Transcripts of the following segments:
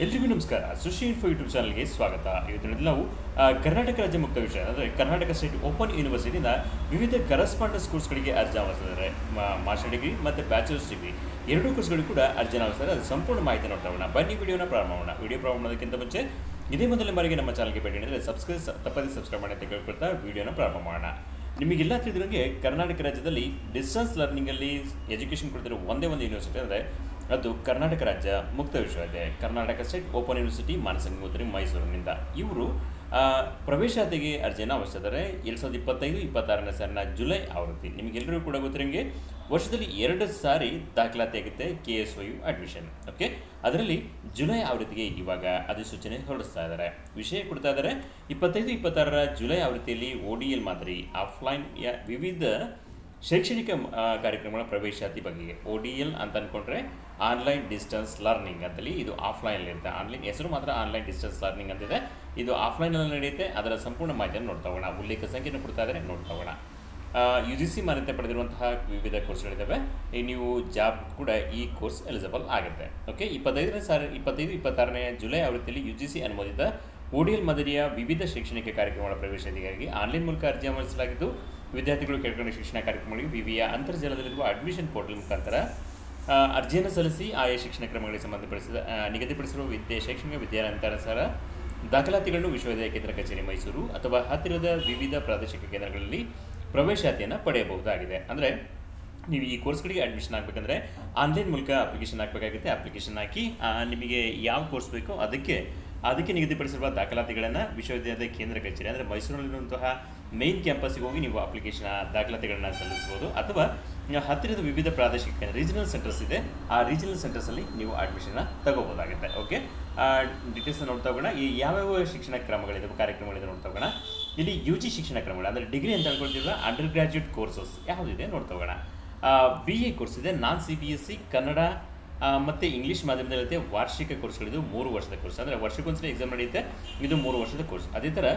ಎಲ್ರಿಗೂ ನಮಸ್ಕಾರ. ಸುಶಿ info YouTube ಚಾನಲ್ಗೆ ಸ್ವಾಗತ. ಇವತ್ತಿನಲ್ಲಿ ನಾವು ಕರ್ನಾಟಕ ರಾಜ್ಯ ಮುಕ್ತ ವಿಷಯ ಅಂದರೆ ಕರ್ನಾಟಕ ಸ್ಟೇಟ್ ಓಪನ್ ಯೂನಿವರ್ಸಿಟಿಯಿಂದ ವಿವಿಧ ಕರೆಸ್ಪಾಂಡೆನ್ಸ್ ಕೋರ್ಸ್ಗಳಿಗೆ ಅರ್ಜಿ ಆಹ್ವಾನಿಸಿದ್ದಾರೆ. ಮಾಸ್ಟರ್ ಡಿಗ್ರಿ ಮತ್ತು ಬ್ಯಾಚಲರ್ಸ್ ಡಿಗ್ರಿ ಎರಡೂ ಕೋರ್ಸ್ಗಳಿಗೂ ಕೂಡ ಅರ್ಜಿ ಆಹ್ವಾನಿಸಿದ್ದಾರೆ. ಅದು ಸಂಪೂರ್ಣ ಮಾಹಿತಿ ನೋಡ್ತಾ ಹೋಗೋಣ. ಬನ್ನಿ ವಿಡಿಯೋನ ಪ್ರಾರಂಭ ಮಾಡೋಣ. ವಿಡಿಯೋ ಪ್ರಾರಂಭ ಮಾಡೋದಕ್ಕಿಂತ ಮುಂಚೆ ಇದೇ ಮೊದಲ ಬಾರಿಗೆ ನಮ್ಮ ಚಾನಲ್ಗೆ ಭೇಟಿ ನೀಡಿದರೆ ತಪ್ಪದೇ ಸಬ್ಸ್ಕ್ರೈಬ್ ಮಾಡಿ ಅಂತ ಕೇಳ್ಕೊಳ್ತಾ ವಿಡಿಯೋನ ಪ್ರಾರಂಭ ಮಾಡೋಣ. ನಿಮಗೆಲ್ಲ ತಿಳಿದಿರೋಂಗೆ ಕರ್ನಾಟಕ ರಾಜ್ಯದಲ್ಲಿ ಡಿಸ್ಟೆನ್ಸ್ ಲರ್ನಿಂಗಲ್ಲಿ ಎಜುಕೇಷನ್ ಕೊಡ್ತಿರೋ ಒಂದೇ ಒಂದು ಯೂನಿವರ್ಸಿಟಿ ಅಂದರೆ ಅದು ಕರ್ನಾಟಕ ರಾಜ್ಯ ಮುಕ್ತ ವಿಶ್ವವಿದ್ಯಾಲಯ, ಕರ್ನಾಟಕ ಸ್ಟೇಟ್ ಓಪನ್ ಯೂನಿವರ್ಸಿಟಿ ಮಾನಸಂಗಮೂರ್ತಿ ಮೈಸೂರಿನಿಂದ. ಇವರು ಪ್ರವೇಶಾತಿಗೆ ಅರ್ಜಿಯನ್ನು ಆಹ್ವಾನಿಸಿದ್ದಾರೆ. 2025-26ನೇ ಸಾಲಿನ ಜುಲೈ ಆವೃತ್ತಿ. ನಿಮಗೆಲ್ಲರಿಗೂ ಕೂಡ ಗೊತ್ತಿರೋಂಗೆ ವರ್ಷದಲ್ಲಿ 2 ಸಾರಿ ದಾಖಲಾತಿ ಆಗುತ್ತೆ KSYU ಅಡ್ಮಿಷನ್. ಓಕೆ, ಅದರಲ್ಲಿ ಜುಲೈ ಆವೃತ್ತಿಗೆ ಇವಾಗ ಅಧಿಸೂಚನೆ ಹೊರಡಿಸ್ತಾ ಇದ್ದಾರೆ. ವಿಷಯ ಕೊಡ್ತಾ ಇದ್ದಾರೆ 25-26ರ ಜುಲೈ ಆವೃತ್ತಿಯಲ್ಲಿ ODL ಮಾದರಿ ಆಫ್ಲೈನ್ ವಿವಿಧ ಶೈಕ್ಷಣಿಕ ಕಾರ್ಯಕ್ರಮಗಳ ಪ್ರವೇಶಾತಿ ಬಗೆಗೆ. ODL ಅಂತ ಅಂದ್ಕೊಂಡ್ರೆ ಆನ್ಲೈನ್ ಡಿಸ್ಟೆನ್ಸ್ ಲರ್ನಿಂಗ್ ಅಂತೇಳಿ, ಇದು ಆಫ್ಲೈನಲ್ಲಿರುತ್ತೆ. ಆನ್ಲೈನ್ ಹೆಸರು ಮಾತ್ರ ಆನ್ಲೈನ್ ಡಿಸ್ಟೆನ್ಸ್ ಲರ್ನಿಂಗ್ ಅಂತಿದೆ. ಇದು ಆಫ್ಲೈನಲ್ಲಿ ನಡೆಯುತ್ತೆ. ಅದರ ಸಂಪೂರ್ಣ ಮಾಹಿತಿಯನ್ನು ನೋಡ್ತಾ ಹೋಗೋಣ. ಉಲ್ಲೇಖ ಸಂಖ್ಯೆಯನ್ನು ಕೊಡ್ತಾ ಇದ್ದಾರೆ, ನೋಡ್ತಾ ಹೋಗೋಣ. UGC ಮಾನ್ಯತೆ ಪಡೆದಿರುವಂತಹ ವಿವಿಧ ಕೋರ್ಸ್ಗಳಿದ್ದಾವೆ. ನೀವು ಜಾಬ್ ಕೂಡ ಈ ಕೋರ್ಸ್ ಎಲಿಜಿಬಲ್ ಆಗುತ್ತೆ. ಓಕೆ, 25-26ನೇ ಜುಲೈ ಆವೃತ್ತಿಯಲ್ಲಿ UGC ಅನುಮೋದಿತ ODL ಮಾದರಿಯ ವಿವಿಧ ಶೈಕ್ಷಣಿಕ ಕಾರ್ಯಕ್ರಮಗಳ ಪ್ರವೇಶಾತಿಗಾಗಿ ಆನ್ಲೈನ್ ಮೂಲಕ ಅರ್ಜಿ ಆಹ್ವಾನಿಸಲಾಗಿದ್ದು, ವಿದ್ಯಾರ್ಥಿಗಳು ಕೆಳಕಂಡ ಶಿಕ್ಷಣ ಕಾರ್ಯಕ್ರಮಗಳಿಗೆ ವಿವಿಯ ಅಂತರ್ಜಾಲದಲ್ಲಿರುವ ಅಡ್ಮಿಷನ್ ಪೋರ್ಟಲ್ ಮುಖಾಂತರ ಅರ್ಜಿಯನ್ನು ಸಲ್ಲಿಸಿ ಆಯಾ ಶಿಕ್ಷಣ ಕ್ರಮಗಳಿಗೆ ಸಂಬಂಧಪಡಿಸಿದ ನಿಗದಿಪಡಿಸಿರುವ ಶೈಕ್ಷಣಿಕ ವಿದ್ಯಾರ್ಥಿಗಳ ದಾಖಲಾತಿಗಳನ್ನು ವಿಶ್ವವಿದ್ಯಾಲಯ ಕೇಂದ್ರ ಕಚೇರಿ ಮೈಸೂರು ಅಥವಾ ಹತ್ತಿರದ ವಿವಿಧ ಪ್ರಾದೇಶಿಕ ಕೇಂದ್ರಗಳಲ್ಲಿ ಪ್ರವೇಶಾತಿಯನ್ನು ಪಡೆಯಬಹುದಾಗಿದೆ. ಅಂದರೆ ನೀವು ಈ ಕೋರ್ಸ್ಗಳಿಗೆ ಅಡ್ಮಿಷನ್ ಆಗಬೇಕಂದ್ರೆ ಆನ್ಲೈನ್ ಮೂಲಕ ಅಪ್ಲಿಕೇಶನ್ ಹಾಕಬೇಕಾಗುತ್ತೆ. ಅಪ್ಲಿಕೇಶನ್ ಹಾಕಿ ನಿಮಗೆ ಯಾವ ಕೋರ್ಸ್ ಬೇಕೋ ಅದಕ್ಕೆ ನಿಗದಿಪಡಿಸಿರುವ ದಾಖಲಾತಿಗಳನ್ನು ವಿಶ್ವವಿದ್ಯಾಲಯದ ಕೇಂದ್ರ ಕಚೇರಿ ಅಂದರೆ ಮೈಸೂರಿನಲ್ಲಿರುವಂತಹ ಮೇನ್ ಕ್ಯಾಂಪಸ್ಸಿಗೆ ಹೋಗಿ ನೀವು ದಾಖಲಾತಿಗಳನ್ನು ಸಲ್ಲಿಸ್ಬೋದು, ಅಥವಾ ಹತ್ತಿರದ ವಿವಿಧ ಪ್ರಾದೇಶಿಕ ರೀಜನಲ್ ಸೆಂಟರ್ಸ್ ಇದೆ, ಆ ರೀಜನಲ್ ಸೆಂಟರ್ಸಲ್ಲಿ ನೀವು ಅಡ್ಮಿಷನ್ನ ತಗೋಬೋದಾಗುತ್ತೆ. ಓಕೆ, ಡೀಟೇಲ್ಸ್ನ ನೋಡ್ತಾ ಹೋಗೋಣ. ಈ ಯಾವ್ಯಾವ ಶಿಕ್ಷಣ ಕ್ರಮಗಳಿದೆ, ಕಾರ್ಯಕ್ರಮಗಳಿದೆ ನೋಡ್ತಾ ಹೋಗೋಣ. ಇಲ್ಲಿ UG ಶಿಕ್ಷಣ ಕ್ರಮಗಳು ಅಂದರೆ ಡಿಗ್ರಿ ಅಂತ ಅನ್ಕೊಳ್ತಿದ್ರೆ ಅಂಡರ್ ಗ್ರಾಜ್ಯುಯೇಟ್ ಕೋರ್ಸಸ್ ಯಾವುದಿದೆ ನೋಡ್ತಾ ಹೋಗೋಣ. BA ಕೋರ್ಸ್ ಇದೆ, ನಾನ್ CBSE ಕನ್ನಡ ಮತ್ತು ಇಂಗ್ಲೀಷ್ ಮಾಧ್ಯಮದಲ್ಲಿರುತ್ತೆ. ವಾರ್ಷಿಕ ಕೋರ್ಸ್ಗಳಿದು 3 ವರ್ಷದ ಕೋರ್ಸ್, ಅಂದರೆ ವರ್ಷಕ್ಕೊಂದ್ಸಲ ಎಕ್ಸಾಮ್ ನಡೆಯುತ್ತೆ. ಇದು 3 ವರ್ಷದ ಕೋರ್ಸ್. ಅದೇ ಥರ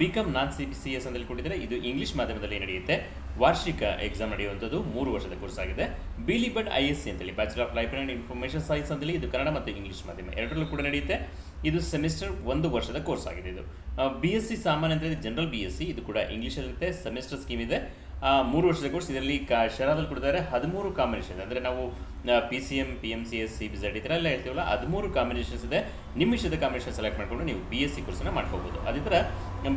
BCom ನಾನ್ CBCS ಅಂತೇಳಿ ಕೊಟ್ಟಿದ್ದಾರೆ. ಇದು ಇಂಗ್ಲೀಷ್ ಮಾಧ್ಯಮದಲ್ಲಿ ನಡೆಯುತ್ತೆ. ವಾರ್ಷಿಕ ಎಕ್ಸಾಮ್ ನಡೆಯುವಂಥದ್ದು 3 ವರ್ಷದ ಕೋರ್ಸ್ ಆಗಿದೆ. BLED ISC ಅಂತೇಳಿ bachelor of library and information science ಅಂತೇಳಿ, ಇದು ಕನ್ನಡ ಮತ್ತು ಇಂಗ್ಲೀಷ್ ಮಾಧ್ಯಮ ಎರಡರಲ್ಲೂ ಕೂಡ ನಡೆಯುತ್ತೆ. ಇದು ಸೆಮಿಸ್ಟರ್ 1 ವರ್ಷದ ಕೋರ್ಸ್ ಆಗಿದೆ. ಇದು BSc ಸಾಮಾನ್ಯ ಅಂತೇಳಿ ಜನರಲ್ BSc, ಇದು ಕೂಡ ಇಂಗ್ಲೀಷಲ್ಲಿರುತ್ತೆ. ಸೆಮಿಸ್ಟರ್ ಸ್ಕೀಮ್ ಇದೆ. 3 ವರ್ಷದ ಕೋರ್ಸ್. ಇದರಲ್ಲಿ ಶರಾದಲ್ಲಿ ಕೊಡ್ತಾರೆ 13 ಕಾಂಬಿನೇಷನ್, ಅಂದರೆ ನಾವು PCM, PMCS, CBZ ಈ ಥರ ಎಲ್ಲ ಹೇಳ್ತೀವಲ್ಲ, 13 ಕಾಂಬಿನೇಷನ್ಸ್ ಇದೆ. ನಿಮ್ಮ ಇಷ್ಟದ ಕಾಂಬಿನೇಷನ್ ಸೆಲೆಕ್ಟ್ ಮಾಡಿಕೊಂಡು ನೀವು BSc ಕೋರ್ಸನ್ನು ಮಾಡ್ಕೋಬೋದು. ಅದೇ ಥರ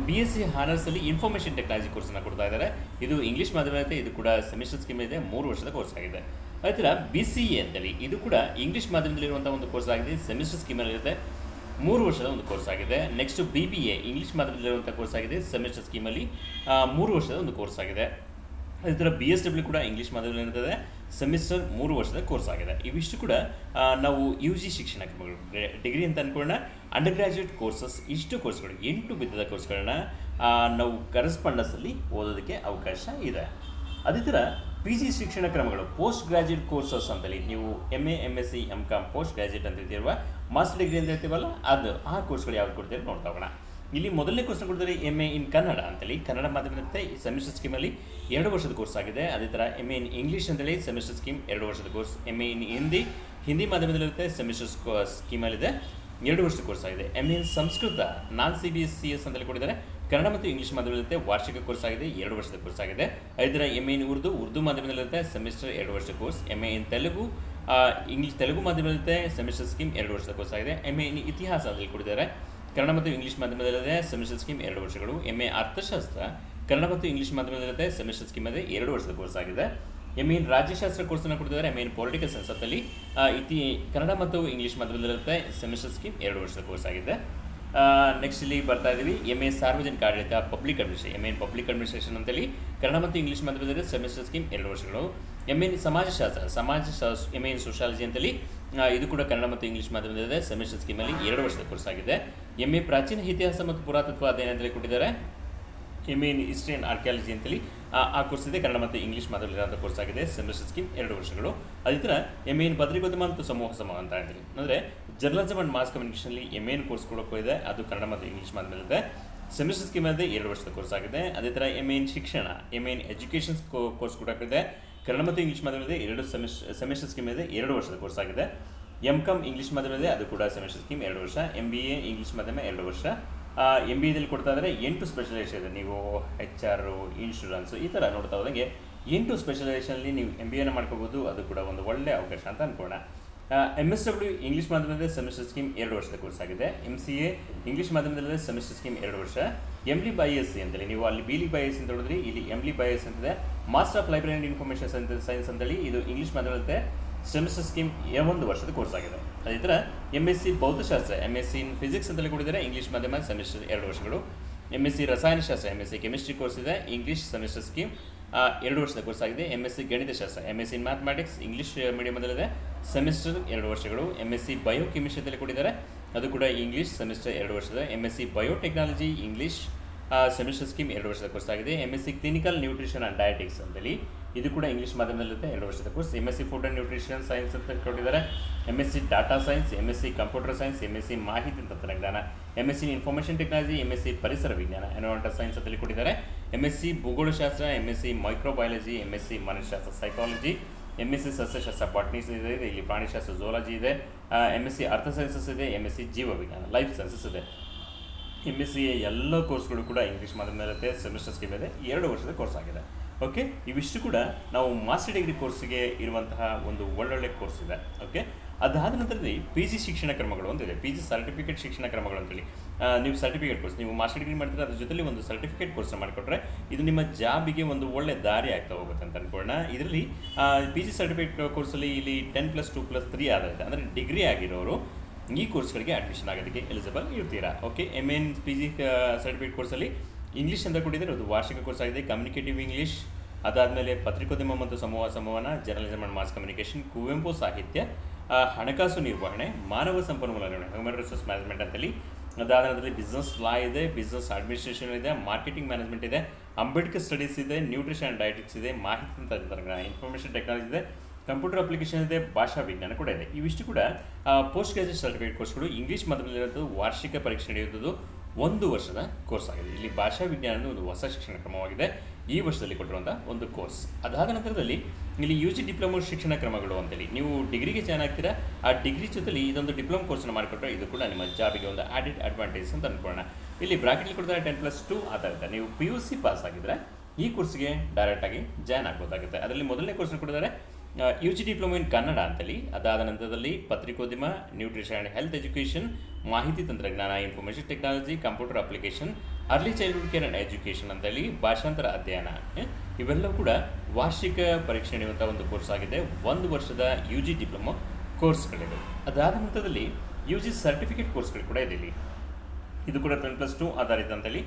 BSc ಹಾನರ್ಸಲ್ಲಿ ಇನ್ಫಾರ್ಮೇಷನ್ ಟೆಕ್ನಾಲಜಿ ಕೋರ್ಸನ್ನು ಕೊಡ್ತಾ ಇದ್ದಾರೆ. ಇದು ಇಂಗ್ಲೀಷ್ ಮಾಧ್ಯಮ ಇರುತ್ತೆ. ಇದು ಕೂಡ ಸೆಮಿಸ್ಟರ್ ಸ್ಕೀಮ್ ಇದೆ. 3 ವರ್ಷದ ಕೋರ್ಸ್ ಆಗಿದೆ. ಅದೇ ಥರ BCA ಅಂತೇಳಿ, ಇದು ಕೂಡ ಇಂಗ್ಲೀಷ್ ಮಾಧ್ಯಮದಲ್ಲಿರುವಂಥ ಒಂದು ಕೋರ್ಸ್ ಆಗಿದೆ. ಸೆಮಿಸ್ಟರ್ ಸ್ಕೀಮಲ್ಲಿರುತ್ತೆ. 3 ವರ್ಷದ ಒಂದು ಕೋರ್ಸ್ ಆಗಿದೆ. ನೆಕ್ಸ್ಟ್ BBA ಇಂಗ್ಲೀಷ್ ಮಾಧ್ಯಮದಲ್ಲಿರುವಂಥ ಕೋರ್ಸ್ ಆಗಿದೆ. ಸೆಮಿಸ್ಟರ್ ಸ್ಕೀಮಲ್ಲಿ 3 ವರ್ಷದ ಒಂದು ಕೋರ್ಸ್ ಆಗಿದೆ. ಅದೇ ಥರ BSW ಕೂಡ ಇಂಗ್ಲೀಷ್ ಮಾಧ್ಯಮದಲ್ಲಿ ಇರ್ತದೆ. ಸೆಮಿಸ್ಟರ್ 3 ವರ್ಷದ ಕೋರ್ಸ್ ಆಗಿದೆ. ಇವಿಷ್ಟು ಕೂಡ ನಾವು UG ಶಿಕ್ಷಣ ಕ್ರಮಗಳು. ಡಿಗ್ರಿ ಅಂತ ಅಂದ್ಕೊಳ್ಳೋಣ, ಅಂಡರ್ ಗ್ರಾಜ್ಯುಯೇಟ್ ಕೋರ್ಸಸ್, ಇಷ್ಟು ಕೋರ್ಸ್ಗಳು 8 ವಿಧದ ಕೋರ್ಸ್ಗಳನ್ನ ನಾವು ಕರೆಸ್ಪಾಂಡೆನ್ಸಲ್ಲಿ ಓದೋದಕ್ಕೆ ಅವಕಾಶ ಇದೆ. ಅದೇ ಥರ PG ಶಿಕ್ಷಣ ಕ್ರಮಗಳು, ಪೋಸ್ಟ್ ಗ್ರಾಜ್ಯುಯೇಟ್ ಕೋರ್ಸಸ್ ಅಂತೇಳಿ, ನೀವು MA, MSc, MCom post graduate ಅಂತ ಹೇಳ್ತಿರುವ, ಮಾಸ್ಟರ್ ಡಿಗ್ರಿ ಅಂತ ಹೇಳ್ತೀವಲ್ಲ, ಆ ಕೋರ್ಸ್ಗಳು ಯಾವ್ದು ಕೊಡ್ತೀವಿ ನೋಡ್ತಾ ಹೋಗೋಣ. ಇಲ್ಲಿ ಮೊದಲನೇ ಕೋರ್ಸ್ನ ಕೊಡ್ತಾರೆ MA ಇನ್ ಕನ್ನಡ ಅಂತೇಳಿ, ಕನ್ನಡ ಮಾಧ್ಯಮದಂತೆ ಸೆಮಿಸ್ಟರ್ ಸ್ಕೀಮಲ್ಲಿ 2 ವರ್ಷದ ಕೋರ್ಸ್ ಆಗಿದೆ. ಅದೇ ಥರ MA ಇನ್ ಇಂಗ್ಲೀಷ್ ಅಂತೇಳಿ ಸೆಮಿಸ್ಟರ್ ಸ್ಕೀಮ್ 2 ವರ್ಷದ ಕೋರ್ಸ್. MA ಇನ್ ಹಿಂದಿ ಮಾಧ್ಯಮದಲ್ಲಿರುತ್ತೆ. ಸೆಮಿಸ್ಟರ್ ಸ್ಕೀಮಲ್ಲಿದೆ, 2 ವರ್ಷದ ಕೋರ್ಸ್ ಆಗಿದೆ. MA ಇನ್ ಸಂಸ್ಕೃತ ನಾನ್ CBCS ಅಂತೇಳಿ ಕೊಟ್ಟಿದ್ದಾರೆ. ಕನ್ನಡ ಮತ್ತು ಇಂಗ್ಲೀಷ್ ಮಾಧ್ಯಮದಲ್ಲಿರುತ್ತೆ. ವಾರ್ಷಿಕ ಕೋರ್ಸ್ ಆಗಿದೆ. 2 ವರ್ಷದ ಕೋರ್ಸ್ ಆಗಿದೆ. ಅದೇ ಥರ MA ಇನ್ ಉರ್ದು ಮಾಧ್ಯಮದಲ್ಲಿರುತ್ತೆ. ಸೆಮಿಸ್ಟರ್ 2 ವರ್ಷದ ಕೋರ್ಸ್. MA ಇನ್ ತೆಲುಗು ಮಾಧ್ಯಮದಲ್ಲಿರುತ್ತೆ. ಸೆಮಿಸ್ಟರ್ ಸ್ಕೀಮ್ 2 ವರ್ಷದ ಕೋರ್ಸ್ ಆಗಿದೆ. MA ಇನ್ ಇತಿಹಾಸ ಅಂತೇಳಿ ಕೊಟ್ಟಿದ್ದಾರೆ. ಕನ್ನಡ ಮತ್ತು ಇಂಗ್ಲೀಷ್ ಮಾಧ್ಯಮದಲ್ಲಿದೆ. ಸೆಮಿಸ್ಟರ್ ಸ್ಕೀಮ್ 2 ವರ್ಷಗಳು. MA ಅರ್ಥಶಾಸ್ತ್ರ ಕನ್ನಡ ಮತ್ತು ಇಂಗ್ಲೀಷ್ ಮಾಧ್ಯಮದಲ್ಲಿರುತ್ತೆ. ಸೆಮಿಸ್ಟರ್ ಸ್ಕೀಮ್ ಅದೇ 2 ವರ್ಷದ ಕೋರ್ಸ್ ಆಗಿದೆ. MA ಇನ್ ರಾಜ್ಯಶಾಸ್ತ್ರ ಕೋರ್ಸನ್ನು ಕೊಡ್ತಿದ್ದಾರೆ. MA ಇನ್ ಪೊಲಿಟಿಕಲ್ ಸೈನ್ಸ್ ಅಂತಲ್ಲಿ ಕನ್ನಡ ಮತ್ತು ಇಂಗ್ಲೀಷ್ ಮಾಧ್ಯಮದಲ್ಲಿರುತ್ತೆ. ಸೆಮಿಸ್ಟರ್ ಸ್ಕೀಮ್ 2 ವರ್ಷದ ಕೋರ್ಸ್ ಆಗಿದೆ. ನೆಕ್ಸ್ಟ್ ಇಲ್ಲಿ ಬರ್ತಾ ಇದ್ದೀವಿ MA ಸಾರ್ವಜನಿಕ ಆಡಳಿತ, public administration. MA in public administration ಅಂತೇಳಿ ಕನ್ನಡ ಮತ್ತು ಇಂಗ್ಲೀಷ್ ಮಾಧ್ಯಮದಲ್ಲಿ ಸೆಮಿಸ್ಟರ್ ಸ್ಕೀಮ್ 2 ವರ್ಷಗಳು. MA ಇನ್ ಸಮಾಜಶಾಸ್ತ್ರ MA ಇನ್ ಸೋಷಾಲಜಿ ಅಂತೇಳಿ, ಇದು ಕೂಡ ಕನ್ನಡ ಮತ್ತು ಇಂಗ್ಲೀಷ್ ಮಾಧ್ಯಮದಲ್ಲಿದೆ. ಸೆಮಿಸ್ಟರ್ ಸ್ಕೀಮಲ್ಲಿ 2 ವರ್ಷದ ಕೋರ್ಸ್ ಆಗಿದೆ. MA ಪ್ರಾಚೀನ ಇತಿಹಾಸ ಮತ್ತು ಪುರಾತತ್ವ ಅಧ್ಯಯನ ಅಂತೇಳಿ ಕೊಟ್ಟಿದ್ದಾರೆ. MA in history and archaeology ಅಂತೇಳಿ ಆ ಕೋರ್ಸ್ ಇದೆ. ಕನ್ನಡ ಮತ್ತು ಇಂಗ್ಲೀಷ್ ಮಾಧ್ಯಮದಲ್ಲಿರುವಂಥ ಕೋರ್ಸ್ ಆಗಿದೆ. ಸೆಮಿಸ್ಟರ್ ಸ್ಕೀಮ್ 2 ವರ್ಷಗಳು. ಅದೇ ಥರ MA ಇನ್ ಪತ್ರಿಕೋದ್ಯಮ ಮತ್ತು ಸಮೂಹ ಅಂತ ಹೇಳ್ತೀವಿ, ಅಂದರೆ ಜರ್ನಲಿಸಮ್ ಆ್ಯಂಡ್ ಮಾಸ್ ಕಮ್ಯುನಿಕೇಷನಲ್ಲಿ MA ಇನ್ ಕೋರ್ಸ್ ಕೊಡೋಕ್ಕೂ ಇದೆ. ಅದು ಕನ್ನಡ ಮತ್ತು ಇಂಗ್ಲೀಷ್ ಮಾಧ್ಯಮದಲ್ಲಿದೆ. ಸೆಮಿಸ್ಟರ್ ಸ್ಕೀಮ್ ಅದೇ 2 ವರ್ಷದ ಕೋರ್ಸ್ ಆಗಿದೆ. ಅದೇ ಥರ MA ಇನ್ ಶಿಕ್ಷಣ MA ಇನ್ ಎಜುಕೇಷನ್ ಕೋರ್ಸ್ ಕೊಡೋಕ್ಕಿದೆ. ಕನ್ನಡ ಮತ್ತು ಇಂಗ್ಲೀಷ್ ಮಾಧ್ಯಮದಲ್ಲಿ 2 ಸೆಮಿಸ್ಟರ್ ಸ್ಕೀಮ್ ಇದೆ. 2 ವರ್ಷದ ಕೋರ್ಸ್ ಆಗಿದೆ. ಎಂ.ಕಾಮ್ ಇಂಗ್ಲೀಷ್ ಮಾಧ್ಯಮದಲ್ಲಿ ಅದು ಕೂಡ ಸೆಮಿಸ್ಟರ್ ಸ್ಕೀಮ್ 2 ವರ್ಷ. MBA ಇಂಗ್ಲೀಷ್ ಮಾಧ್ಯಮ 2 ವರ್ಷ. MBAದಲ್ಲಿ ಕೊಡ್ತಾ ಇದ್ದಾರೆ 8 ಸ್ಪೆಷಲೈಸೇಷನ್ ಇದೆ. ನೀವು HR, ಇನ್ಶೂರೆನ್ಸ್ ಈ ಥರ ನೋಡ್ತಾ ಹೋದಂಗೆ 8 ಸ್ಪೆಷಲೈಸೇಷನಲ್ಲಿ ನೀವು MBAನ ಮಾಡ್ಕೋಬೋದು. ಅದು ಕೂಡ ಒಂದು ಒಳ್ಳೆಯ ಅವಕಾಶ ಅಂತ ಅನ್ಕೋಣ. MSW ಇಂಗ್ಲೀಷ್ ಮಾಧ್ಯಮದಲ್ಲಿ ಸೆಮಿಸ್ಟರ್ ಸ್ಕೀಮ್ 2 ವರ್ಷದ ಕೋರ್ಸ್ ಆಗಿದೆ. MCA ಇಂಗ್ಲೀಷ್ ಮಾಧ್ಯಮದಲ್ಲಿ ಸೆಮಿಸ್ಟರ್ ಸ್ಕೀಮ್ 2 ವರ್ಷ. MLib BSc ಅಂತೇಳಿ ನೀವು ಅಲ್ಲಿ BLib BSc ಅಂತ ಹೇಳಿದ್ರಿ, ಇಲ್ಲಿ MLib BSc ಅಂತಿದೆ. Master of library and information science ಅಂತೇಳಿ ಇದು ಇಂಗ್ಲೀಷ್ ಮಾಧ್ಯಮದಲ್ಲಿ ಸೆಮಿಸ್ಟರ್ ಸ್ಕೀಮ್ 1 ವರ್ಷದ ಕೋರ್ಸ್ ಆಗಿದೆ. ಅದೇ ಥರ MSc ಭೌತಶಾಸ್ತ್ರ, MSc ಇನ್ ಫಿಸಿಕ್ಸ್ ಅಂತೇಳಿ ಕೊಟ್ಟಿದ್ದಾರೆ ಇಂಗ್ಲೀಷ್ ಮಾಧ್ಯಮ ಸೆಮಿಸ್ಟರ್ 2 ವರ್ಷಗಳು. MSc ರಸಾಯನಶಾಸ್ತ್ರ, MSc ಕೆಮಿಸ್ಟ್ರಿ ಕೋರ್ಸ್ ಇದೆ ಇಂಗ್ಲೀಷ್ ಸೆಮಿಸ್ಟರ್ ಸ್ಕೀಮ್ 2 ವರ್ಷದ ಕೋರ್ಸ್ ಆಗಿದೆ. MSc ಗಣಿತಶಾಸ್ತ್ರ, MSc ಇನ್ ಮ್ಯಾಥಮೆಟಿಕ್ಸ್ ಇಂಗ್ಲೀಷ್ ಮೀಡಿಯಮದಲ್ಲಿದೆ ಸೆಮಿಸ್ಟರ್ 2 ವರ್ಷಗಳು. MSc ಬಯೋಕೆಮಿಸ್ಟ್ರಿಯಲ್ಲಿ ಕೊಟ್ಟಿದ್ದಾರೆ, ಅದು ಕೂಡ ಇಂಗ್ಲೀಷ್ ಸೆಮಿಸ್ಟರ್ 2 ವರ್ಷದ. MSc biotechnology English semester scheme 2 ವರ್ಷದ ಕೋರ್ಸ್ ಆಗಿದೆ. MSc ಕ್ಲಿನಿಕಲ್ ನ್ಯೂಟ್ರಿಷನ್ ಆ್ಯಂಡ್ ಡಯಟಿಕ್ಸ್ ಅಂತೇಳಿ ಇದು ಕೂಡ ಇಂಗ್ಲೀಷ್ ಮಾಧ್ಯಮದಲ್ಲಿರುತ್ತೆ 2 ವರ್ಷದ course. MSc food and nutrition science ಅಂತ ಕೊಟ್ಟಿದ್ದಾರೆ. MSc data science, MSc computer science, MSc ಮಾಹಿತಿ ತಂತ್ರಜ್ಞಾನ, MSc ಇನ್ಫಾರ್ಮೇಷನ್ ಟೆಕ್ನಾಲಜಿ, MSc ಪರಿಸರ ವಿಜ್ಞಾನ ಎನ್ವೈರನ್ಮೆಂಟಲ್ ಸೈನ್ಸ್ ಅಂತೇಳಿ ಕೊಟ್ಟಿದ್ದಾರೆ. MSc ಭೂಗೋಳಶಾಸ್ತ್ರ, MSc ಮೈಕ್ರೋಬಯಾಲಜಿ, MSc ಮನಃಶಾಸ್ತ್ರ ಸೈಕಾಲಜಿ, MSc ಸಸ್ಯಶಾಸ್ತ್ರ ಬಾಟ್ನಿ ಇದೆ, ಇಲ್ಲಿ ಪ್ರಾಣಿಶಾಸ್ತ್ರ ಝೂಲಾಜಿ ಇದೆ. MSc ಅರ್ಥ ಸೈನ್ಸಸ್ ಇದೆ, MSc ಜೀವವಿಜ್ಞಾನ ಲೈಫ್ ಸೈನ್ಸಸ್ ಇದೆ. MSc ಎಲ್ಲ ಕೋರ್ಸ್ಗಳು ಕೂಡ ಇಂಗ್ಲೀಷ್ ಮಾಧ್ಯಮದಲ್ಲಿರುತ್ತೆ, ಸೆಮಿಸ್ಟರ್ ಸ್ಕೀಮ್ ಇದೆ, 2 ವರ್ಷದ ಕೋರ್ಸ್ ಆಗಿದೆ. ಓಕೆ, ಇವಿಷ್ಟು ಕೂಡ ನಾವು ಮಾಸ್ಟರ್ ಡಿಗ್ರಿ ಕೋರ್ಸ್ಗೆ ಇರುವಂತಹ ಒಂದು ಒಳ್ಳೊಳ್ಳೆ ಕೋರ್ಸ್ ಇದೆ. ಓಕೆ, ಅದಾದ ನಂತರದಲ್ಲಿ PG ಶಿಕ್ಷಣ ಕ್ರಮಗಳು ಅಂತಿದೆ, PG ಸರ್ಟಿಫಿಕೇಟ್ ಶಿಕ್ಷಣ ಕ್ರಮಗಳು ಅಂತೇಳಿ. ನೀವು ಸರ್ಟಿಫಿಕೇಟ್ ಕೋರ್ಸ್, ನೀವು ಮಾಸ್ಟರ್ ಡಿಗ್ರಿ ಮಾಡ್ತೀರಾ, ಅದ್ರ ಜೊತೆಲಿ ಒಂದು ಸರ್ಟಿಫಿಕೇಟ್ ಕೋರ್ಸ್ನ ಮಾಡಿಕೊಟ್ರೆ ಇದು ನಿಮ್ಮ ಜಾಬಿಗೆ ಒಂದು ಒಳ್ಳೆ ದಾರಿ ಆಗ್ತಾ ಹೋಗುತ್ತೆ ಅಂತ ಅನ್ಕೊಳ್ಳೋಣ. ಇದರಲ್ಲಿ PG ಸರ್ಟಿಫಿಕೇಟ್ ಕೋರ್ಸಲ್ಲಿ ಇಲ್ಲಿ 10+2+3 ಆಗುತ್ತೆ, ಅಂದರೆ ಡಿಗ್ರಿ ಆಗಿರೋರು ಈ ಕೋರ್ಸ್ಗಳಿಗೆ ಅಡ್ಮಿಷನ್ ಆಗೋದಕ್ಕೆ ಎಲಿಜಿಬಲ್ ಇರ್ತೀರಾ. ಓಕೆ, MN PG ಸರ್ಟಿಫಿಕೇಟ್ ಕೋರ್ಸಲ್ಲಿ ಇಂಗ್ಲೀಷ್ ಅಂತ ಕೊಟ್ಟಿದ್ದಾರೆ, ಅದು ವಾರ್ಷಿಕ ಕೋರ್ಸ್ ಆಗಿದೆ. ಕಮ್ಯುನಿಕೇಟಿವ್ ಇಂಗ್ಲೀಷ್, ಅದಾದಮೇಲೆ ಪತ್ರಿಕೋದ್ಯಮ ಮತ್ತು ಸಂವಹನ, journalism and mass communication, Kuvempu ಸಾಹಿತ್ಯ, ಹಣಕಾಸು ನಿರ್ವಹಣೆ, ಮಾನವ ಸಂಪನ್ಮೂಲ ನಿರ್ವಹಣೆ, ಹ್ಯೂಮನ್ ರಿಸೋರ್ಸ್ ಮ್ಯಾನೇಜ್ಮೆಂಟ್ ಅಂತೇಳಿ. ಅದಾದ ನಂತರದಲ್ಲಿ ಬಿಸ್ನೆಸ್ ಲಾ ಇದೆ, ಬಿಸ್ನೆಸ್ ಅಡ್ಮಿನಿಸ್ಟ್ರೇಷನ್ ಇದೆ, ಮಾರ್ಕೆಟಿಂಗ್ ಮ್ಯಾನೇಜ್ಮೆಂಟ್ ಇದೆ, ಅಂಬೇಡ್ಕರ್ ಸ್ಟಡೀಸ್ ಇದೆ, ನ್ಯೂಟ್ರಿಷನ್ ಆ್ಯಂಡ್ ಡಯಟಿಕ್ಸ್ ಇದೆ, ಮಾಹಿತಿ ತಂತ್ರಜ್ಞಾನ, ಇನ್ಫಾರ್ಮೇಷನ್ ಟೆಕ್ನಾಲಜಿ ಇದೆ, ಕಂಪ್ಯೂಟರ್ ಅಪ್ಲಿಕೇಶನ್ ಇದೆ, ಭಾಷಾ ವಿಜ್ಞಾನ ಕೂಡ ಇದೆ. ಇವಿಷ್ಟು ಕೂಡ ಪೋಸ್ಟ್ ಗ್ರಾಜುಯೇಟ್ ಸರ್ಟಿಫಿಕೇಟ್ ಕೋರ್ಸ್ಗಳು ಇಂಗ್ಲೀಷ್ ಮಾಧ್ಯಮದಲ್ಲಿರೋದು, ವಾರ್ಷಿಕ ಪರೀಕ್ಷೆ ನಡೆಯುವುದು 1 ವರ್ಷದ ಕೋರ್ಸ್ ಆಗಿದೆ. ಇಲ್ಲಿ ಭಾಷಾ ವಿಜ್ಞಾನ ಒಂದು ಹೊಸ ಶಿಕ್ಷಣ ಕ್ರಮವಾಗಿದೆ, ಈ ವರ್ಷದಲ್ಲಿ ಕೊಟ್ಟಿರುವಂಥ ಒಂದು ಕೋರ್ಸ್. ಅದಾದ ನಂತರದಲ್ಲಿ ಇಲ್ಲಿ UG ಡಿಪ್ಲೊಮಾ ಶಿಕ್ಷಣ ಕ್ರಮಗಳು ಅಂತೇಳಿ ನೀವು ಡಿಗ್ರಿಗೆ ಜಾಯ್ನ್ ಆಗ್ತೀರಾ, ಆ ಡಿಗ್ರಿ ಜೊತೆಲಿ ಇದೊಂದು ಡಿಪ್ಲೊಮಾ ಕೋರ್ಸ್ನ ಮಾಡಿಕೊಟ್ರೆ ಇದು ಕೂಡ ನಿಮ್ಮ ಜಾಬಿಗೆ ಒಂದು ಆ್ಯಡೆಡ್ ಅಡ್ವಾಂಟೇಜ್ ಅಂತ ಅನ್ಕೊಳ್ಳೋಣ. ಇಲ್ಲಿ ಬ್ರಾಕೆಟ್ಲಿ ಕೊಡ್ತಾರೆ 10+2 ಆಧಾರಿತ. ನೀವು PUC ಪಾಸ್ ಆಗಿದ್ರೆ ಈ ಕೋರ್ಸ್ಗೆ ಡೈರೆಕ್ಟಾಗಿ ಜಾಯ್ನ್ ಆಗ್ಬೋದಾಗುತ್ತೆ. ಅದರಲ್ಲಿ ಮೊದಲನೇ ಕೋರ್ಸ್ನ ಕೊಟ್ಟಿದ್ದಾರೆ UG ಡಿಪ್ಲೊಮಾ ಇನ್ ಕನ್ನಡ ಅಂತೇಳಿ. ಅದಾದ ನಂತರದಲ್ಲಿ ಪತ್ರಿಕೋದ್ಯಮ, ನ್ಯೂಟ್ರಿಷನ್ ಆ್ಯಂಡ್ ಹೆಲ್ತ್ ಎಜುಕೇಷನ್, ಮಾಹಿತಿ ತಂತ್ರಜ್ಞಾನ, information technology, computer application, early childhood care and education ಅಂತೇಳಿ ಭಾಷಾಂತರ ಅಧ್ಯಯನ. ಇವೆಲ್ಲವೂ ಕೂಡ ವಾರ್ಷಿಕ ಪರೀಕ್ಷೆ ನಡೆಯುವಂಥ ಒಂದು ಕೋರ್ಸ್ ಆಗಿದೆ, 1 ವರ್ಷದ UG ಡಿಪ್ಲೊಮಾ ಕೋರ್ಸ್ಗಳಿವೆ. ಅದಾದ ನಂತರದಲ್ಲಿ UG ಸರ್ಟಿಫಿಕೇಟ್ ಕೋರ್ಸ್ಗಳು ಕೂಡ ಇದೆ. ಇಲ್ಲಿ ಇದು ಕೂಡ 10+2 ಆಧಾರಿತ ಅಂತೇಳಿ.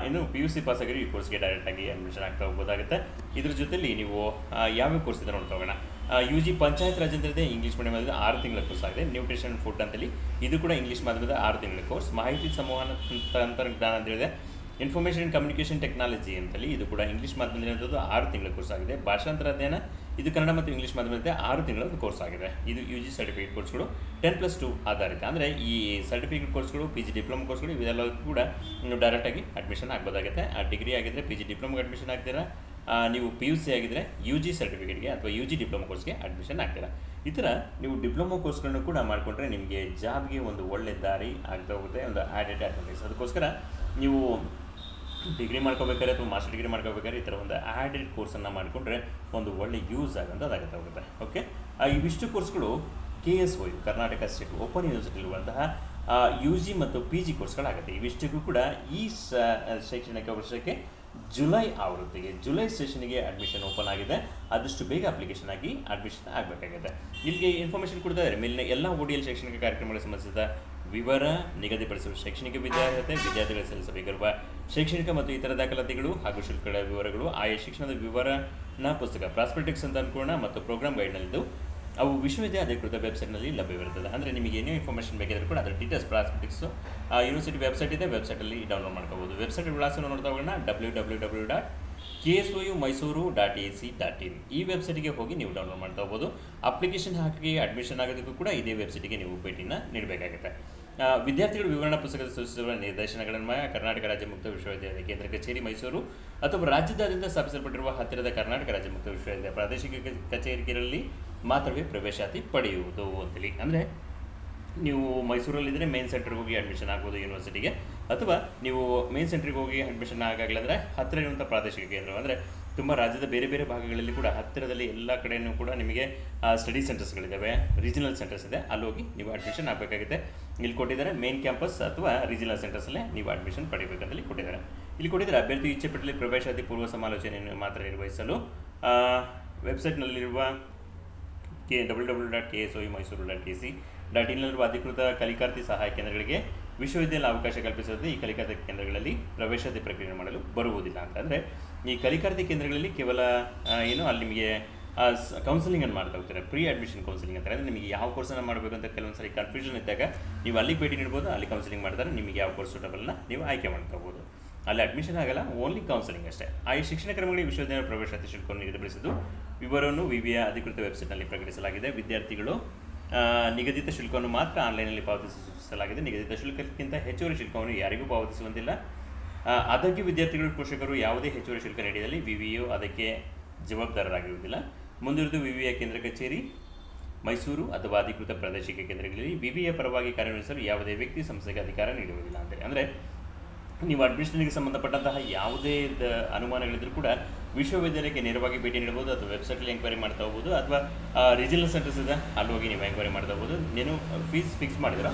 ಇನ್ನು PUC ಪಾಸ್ ಆಗಿರೋ ಈ ಕೋರ್ಸ್ಗೆ ಡೈರೆಕ್ಟಾಗಿ ಅಡ್ಮಿಷನ್ ಆಗ್ತಾ ಹೋಗ್ಬೋದಾಗುತ್ತೆ. ಇದ್ರ ಜೊತೆಲಿ ನೀವು ಯಾವ್ಯಾವ ಕೋರ್ಸ್ ಇದೆ ನೋಡ್ತಾ ಹೋಗೋಣ. UG ಪಂಚಾಯತ್ ರಾಜ್ ಅಂತ ಇದೆ, ಇಂಗ್ಲೀಷ್ ಮೀಡಿಯಮಲ್ಲಿ 6 ತಿಂಗಳ ಕೋರ್ಸ್ ಆಗಿದೆ. ನ್ಯೂಟ್ರಿಷನ್ ಫುಡ್ ಅಂತೇಳಿ ಇದು ಕೂಡ ಇಂಗ್ಲೀಷ್ ಮಾಧ್ಯಮದ 6 ತಿಂಗಳ ಕೋರ್ಸ್. ಮಾಹಿತಿ ಸಂವಹನ ತಂತ್ರಜ್ಞಾನ ಅಂತೇಳಿದೆ. ಇನ್ಫಾರ್ಮೇಷನ್ ಕಮ್ಯುನಿಕೇಷನ್ ಟೆಕ್ನಾಲಜಿ ಅಂತೇಳಿ ಇದು ಕೂಡ ಇಂಗ್ಲೀಷ್ ಮಾಧ್ಯಮದಲ್ಲಿರೋದು 6 ತಿಂಗಳ ಕೋರ್ಸ್ ಆಗಿದೆ. ಭಾಷಾಂತರ ಅಧ್ಯಯನ ಇದು ಕನ್ನಡ ಮತ್ತು ಇಂಗ್ಲೀಷ್ ಮಾಧ್ಯಮದ 6 ತಿಂಗಳ ಒಂದು ಕೋರ್ಸ್ ಆಗಿದೆ. ಇದು UG ಸರ್ಟಿಫಿಕೇಟ್ ಕೋರ್ಸ್ಗಳು 10+2 ಆಧಾರಿತ. ಅಂದರೆ ಈ ಸರ್ಟಿಫಿಕೇಟ್ ಕೋರ್ಸ್ಗಳು, PG ಡಿಪ್ಲೊಮಾ ಕೋರ್ಸ್ಗಳು ಇವೆಲ್ಲವೂ ಕೂಡ ನೀವು ಡೈರೆಕ್ಟಾಗಿ ಅಡ್ಮಿಷನ್ ಆಗ್ಬೋದಾಗುತ್ತೆ. ಆ ಡಿಗ್ರಿ ಆಗಿದ್ದರೆ PG ಡಿಪ್ಲೊಮಾಗೆ ಅಡ್ಮಿಷನ್ ಆಗ್ತೀರಾ, ನೀವು PUC ಆಗಿದ್ದರೆ UG ಸರ್ಟಿಫಿಕೇಟ್ಗೆ ಅಥವಾ UG ಡಿಪ್ಲೊಮಾ ಕೋರ್ಸ್ಗೆ ಅಡ್ಮಿಷನ್ ಆಗ್ತೀರಾ. ಈ ಥರ ನೀವು ಡಿಪ್ಲೊಮಾ ಕೋರ್ಸ್ಗಳನ್ನು ಕೂಡ ಮಾಡಿಕೊಂಡ್ರೆ ನಿಮಗೆ ಜಾಬ್ಗೆ ಒಂದು ಒಳ್ಳೆ ದಾರಿ ಆಗ್ತಾ ಹೋಗುತ್ತೆ, ಒಂದು ಆ್ಯಡೆಡ್ ಅಡ್ವಾಂಟೇಜ್. ಅದಕ್ಕೋಸ್ಕರ ನೀವು ಡಿಗ್ರಿ ಮಾಡ್ಕೋಬೇಕಾದ್ರೆ ಅಥವಾ ಮಾಸ್ಟರ್ ಡಿಗ್ರಿ ಮಾಡ್ಕೋಬೇಕಾದ್ರೆ ಈ ಥರ ಒಂದು ಆ್ಯಡೆಡ್ ಕೋರ್ಸನ್ನು ಮಾಡಿಕೊಂಡ್ರೆ ಒಂದು ಒಳ್ಳೆ ಯೂಸ್ ಆಗೋದಾಗುತ್ತೆ ಹೋಗುತ್ತೆ. ಓಕೆ, ಇವಿಷ್ಟು ಕೋರ್ಸ್ಗಳು KSOU ಕರ್ನಾಟಕ ಸ್ಟೇಟ್ ಓಪನ್ ಯೂನಿವರ್ಸಿಟಿಲಿರುವಂತಹ UG ಮತ್ತು PG ಕೋರ್ಸ್ಗಳಾಗುತ್ತೆ. ಇವಿಷ್ಟಕ್ಕೂ ಕೂಡ ಈ ಶೈಕ್ಷಣಿಕ ವರ್ಷಕ್ಕೆ ಜುಲೈ ಆವೃತ್ತಿಗೆ, ಜುಲೈ ಸೆಷನ್ಗೆ ಅಡ್ಮಿಷನ್ ಓಪನ್ ಆಗಿದೆ. ಆದಷ್ಟು ಬೇಗ ಅಪ್ಲಿಕೇಶನ್ ಆಗಿ ಅಡ್ಮಿಷನ್ ಆಗಬೇಕಾಗಿದೆ. ಇಲ್ಲಿಗೆ ಇನ್ಫಾರ್ಮೇಷನ್ ಕೊಡ್ತಾ ಇದ್ದಾರೆ. ಮೇಲಿನ ಎಲ್ಲ ODL ಶೈಕ್ಷಣಿಕ ಕಾರ್ಯಕ್ರಮಗಳಿಗೆ ಸಂಬಂಧಿಸಿದ ವಿವರ, ನಿಗದಿಪಡಿಸುವ ಶೈಕ್ಷಣಿಕ ವಿದ್ಯಾರ್ಥಿಗಳು ಸಲ್ಲಿಸಬೇಕಿರುವ ಶೈಕ್ಷಣಿಕ ಮತ್ತು ಇತರ ದಾಖಲಾತಿಗಳು ಹಾಗೂ ಶುಲ್ಕಗಳ ವಿವರಗಳು, ಆಯಾ ಶಿಕ್ಷಣದ ವಿವರನ ಪುಸ್ತಕ ಪ್ರಾಸ್ಪೆಕ್ಟಿಕ್ಸ್ ಅಂತ ಅನ್ಕೋಣ ಮತ್ತು ಪ್ರೋಗ್ರಾಮ್ ಗೈಡ್ನಲ್ಲಿದ್ದು ಅವು ವಿಶ್ವವಿದ್ಯಾಲಯ ಅಧಿಕೃತ ವೆಬ್ಸೈಟ್ನಲ್ಲಿ ಲಭ್ಯವಿರುತ್ತದೆ. ಅಂದರೆ ನಿಮಗೆ ಏನೇ ಇನ್ಫಾರ್ಮೇಷನ್ ಬೇಕಿದ್ರೂ ಕೂಡ ಅದರ ಡೀಟೇಲ್ಸ್ ಪ್ರಾಸ್ಪೆಕ್ಟಿಕ್ಸು ಯೂನಿವರ್ಸಿಟಿ ವೆಬ್ಸೈಟ್ ಇದೆ, ವೆಬ್ಸೈಟಲ್ಲಿ ಡೌನ್ಲೋಡ್ ಮಾಡ್ಕೋಬೋದು. ವೆಬ್ಸೈಟ್ ವಿಳಾಸವನ್ನು ನೋಡ್ತಾ ಹೋಗೋಣ, www.ksoumysuru.ac.in. ಈ ವೆಬ್ಸೈಟಿಗೆ ಹೋಗಿ ನೀವು ಡೌನ್ಲೋಡ್ ಮಾಡ್ತಾ ಹೋಗ್ಬೋದು. ಅಪ್ಲಿಕೇಶನ್ ಹಾಕಿ ಅಡ್ಮಿಷನ್ ಆಗೋದಕ್ಕೂ ಕೂಡ ಇದೇ ವೆಬ್ಸೈಟಿಗೆ ನೀವು ಭೇಟಿನ ನೀಡಬೇಕಾಗುತ್ತೆ. ವಿದ್ಯಾರ್ಥಿಗಳು ವಿವರಣಾ ಪುಸ್ತಕದ ಸೂಚಿಸುವ ನಿರ್ದೇಶನಗಳನ್ನು ಕರ್ನಾಟಕ ರಾಜ್ಯ ಮುಕ್ತ ವಿಶ್ವವಿದ್ಯಾಲಯ ಕೇಂದ್ರ ಕಚೇರಿ ಮೈಸೂರು ಅಥವಾ ರಾಜ್ಯದಾದ್ಯಂತ ಸ್ಥಾಪಿಸಲ್ಪಟ್ಟಿರುವ ಹತ್ತಿರದ ಕರ್ನಾಟಕ ರಾಜ್ಯ ಮುಕ್ತ ವಿಶ್ವವಿದ್ಯಾಲಯ ಪ್ರಾದೇಶಿಕ ಕಚೇರಿಗಳಲ್ಲಿ ಮಾತ್ರವೇ ಪ್ರವೇಶಾತಿ ಪಡೆಯುವುದು ಅಂತೇಳಿ. ಅಂದರೆ ನೀವು ಮೈಸೂರಲ್ಲಿದ್ದರೆ ಮೇನ್ ಸೆಂಟ್ರಿಗೆ ಹೋಗಿ ಅಡ್ಮಿಷನ್ ಆಗ್ಬೋದು ಯೂನಿವರ್ಸಿಟಿಗೆ, ಅಥವಾ ನೀವು ಮೇನ್ ಸೆಂಟ್ರಿಗೆ ಹೋಗಿ ಅಡ್ಮಿಷನ್ ಆಗಾಗಲಿದ್ರೆ ಹತ್ತಿರ ಇರುವಂಥ ಪ್ರಾದೇಶಿಕ ಕೇಂದ್ರ, ಅಂದರೆ ತುಂಬ ರಾಜ್ಯದ ಬೇರೆ ಬೇರೆ ಭಾಗಗಳಲ್ಲಿ ಕೂಡ ಹತ್ತಿರದಲ್ಲಿ ಎಲ್ಲ ಕಡೆಯೂ ಕೂಡ ನಿಮಗೆ ಸ್ಟಡಿ ಸೆಂಟರ್ಸ್ಗಳಿದ್ದಾವೆ, ರೀಜನಲ್ ಸೆಂಟರ್ಸ್ ಇದೆ, ಅಲ್ಲಿ ಹೋಗಿ ನೀವು ಅಡ್ಮಿಷನ್ ಆಗಬೇಕಾಗುತ್ತೆ. ಇಲ್ಲಿ ಕೊಟ್ಟಿದ್ದಾರೆ ಮೇನ್ ಕ್ಯಾಂಪಸ್ ಅಥವಾ ರೀಜನಲ್ ಸೆಂಟರ್ಸಲ್ಲೇ ನೀವು ಅಡ್ಮಿಷನ್ ಪಡಿಬೇಕಂತಲ್ಲಿ ಕೊಟ್ಟಿದ್ದಾರೆ. ಇಲ್ಲಿ ಕೊಟ್ಟಿದ್ದಾರೆ ಅಭ್ಯರ್ಥಿ ಇಚ್ಛೆ ಪಟ್ಟಲ್ಲಿ ಪ್ರವೇಶಾತಿ ಪೂರ್ವ ಸಮಾಲೋಚನೆಯನ್ನು ಮಾತ್ರ ನಿರ್ವಹಿಸಲು ವೆಬ್ಸೈಟ್ನಲ್ಲಿರುವ www.ksoumysuru.ac.in ನಲ್ಲಿರುವ ಅಧಿಕೃತ ಕಲಿಕಾರ್ಥಿ ಸಹಾಯ ಕೇಂದ್ರಗಳಿಗೆ ವಿಶ್ವವಿದ್ಯಾಲಯ ಅವಕಾಶ ಕಲ್ಪಿಸುತ್ತದೆ. ಈ ಕಲಿಕಾರ್ಥಿ ಕೇಂದ್ರಗಳಲ್ಲಿ ಪ್ರವೇಶಾತಿ ಪ್ರಕ್ರಿಯೆ ಮಾಡಲು ಬರುವುದಿಲ್ಲ ಅಂತಂದರೆ, ಈ ಕಲಿಕಾರ್ಥಿ ಕೇಂದ್ರಗಳಲ್ಲಿ ಕೇವಲ ಅಲ್ಲಿ ನಿಮಗೆ ಕೌನ್ಸಿಲಿಂಗನ್ನು ಮಾಡ್ತಾ ಹೋಗ್ತಾರೆ, ಪ್ರೀ ಅಡ್ಮಿಷನ್ ಕೌನ್ಸಿಲಿಂಗ್ ಅಂತಾರೆ. ಅಂದರೆ ನಿಮಗೆ ಯಾವ ಕೋರ್ಸನ್ನು ಮಾಡಬೇಕು ಅಂತ ಕೆಲವೊಂದು ಸರಿ ಕನ್ಫ್ಯೂಷನ್ ಇದ್ದಾಗ ನೀವು ಅಲ್ಲಿಗೆ ಭೇಟಿ ನೀಡ್ಬೋದು, ಅಲ್ಲಿ ಕೌನ್ಸಿಲಿಂಗ್ ಮಾಡ್ತಾರೆ, ನಿಮಗೆ ಯಾವ ಕೋರ್ಸ್ ಸೂಟಬಲ್ನ ನೀವು ಆಯ್ಕೆ ಮಾಡ್ಕೋಬೋದು. ಅಲ್ಲಿ ಅಡ್ಮಿಷನ್ ಆಗಲ್ಲ, ಓನ್ಲಿ ಕೌನ್ಸಿಲಿಂಗ್ ಅಷ್ಟೇ. ಈ ಶಿಕ್ಷಣ ಕ್ರಮಗಳಿಗೆ ವಿಶ್ವವಿದ್ಯಾಲಯ ಪ್ರವೇಶಾತಿ ಶುಲ್ಕವನ್ನು ನಿಗದಿಪಡಿಸಿದ್ದು ವಿವರವನ್ನು ವಿವಿಯ ಅಧಿಕೃತ ವೆಬ್ಸೈಟ್ನಲ್ಲಿ ಪ್ರಕಟಿಸಲಾಗಿದೆ. ವಿದ್ಯಾರ್ಥಿಗಳು ನಿಗದಿತ ಶುಲ್ಕವನ್ನು ಮಾತ್ರ ಆನ್ಲೈನಲ್ಲಿ ಪಾವತಿಸಲು ಸೂಚಿಸಲಾಗಿದೆ. ನಿಗದಿತ ಶುಲ್ಕಕ್ಕಿಂತ ಹೆಚ್ಚುವರಿ ಶುಲ್ಕವನ್ನು ಯಾರಿಗೂ ಪಾವತಿಸುವಂತಿಲ್ಲ. ಆದಾಗ್ಯೂ ವಿದ್ಯಾರ್ಥಿಗಳು ಪೋಷಕರು ಯಾವುದೇ ಹೆಚ್ಚುವರಿ ಶುಲ್ಕ ನೀಡಿದಲ್ಲಿ ವಿವಿಯು ಅದಕ್ಕೆ ಜವಾಬ್ದಾರರಾಗಿರುವುದಿಲ್ಲ. ಮುಂದಿರುವುದು ವಿವಿಯ ಕೇಂದ್ರ ಕಚೇರಿ ಮೈಸೂರು ಅಥವಾ ಅಧಿಕೃತ ಪ್ರಾದೇಶಿಕ ಕೇಂದ್ರಗಳಲ್ಲಿ ವಿವಿಯ ಪರವಾಗಿ ಕಾರ್ಯನಿರ್ವಹಿಸಲು ಯಾವುದೇ ವ್ಯಕ್ತಿ ಸಂಸ್ಥೆಗೆ ಅಧಿಕಾರ ನೀಡುವುದಿಲ್ಲ ಅಂತೇಳಿ. ಅಂದರೆ ನೀವು ಅಡ್ಮಿಷನ್ಗೆ ಸಂಬಂಧಪಟ್ಟಂತಹ ಯಾವುದೇ ಅನುಮಾನಗಳಿದ್ದರೂ ಕೂಡ ವಿಶ್ವವಿದ್ಯಾಲಯಕ್ಕೆ ನೇರವಾಗಿ ಭೇಟಿ ನೀಡಬಹುದು, ಅಥವಾ ವೆಬ್ಸೈಟಲ್ಲಿ ಎಂಕ್ವೈರಿ ಮಾಡ್ತಾ ಹೋಗ್ಬೋದು, ಅಥವಾ ರೀಜನಲ್ ಸೆಂಟರ್ಸ್ ಇದೆ ಅಲ್ಲಿ ಹೋಗಿ ನೀವು ಎಂಕ್ವೈರಿ ಮಾಡ್ತಾ ಹೋಗ್ಬೋದು. ನೀನು ಫೀಸ್ ಫಿಕ್ಸ್ ಮಾಡಿದ್ರೆ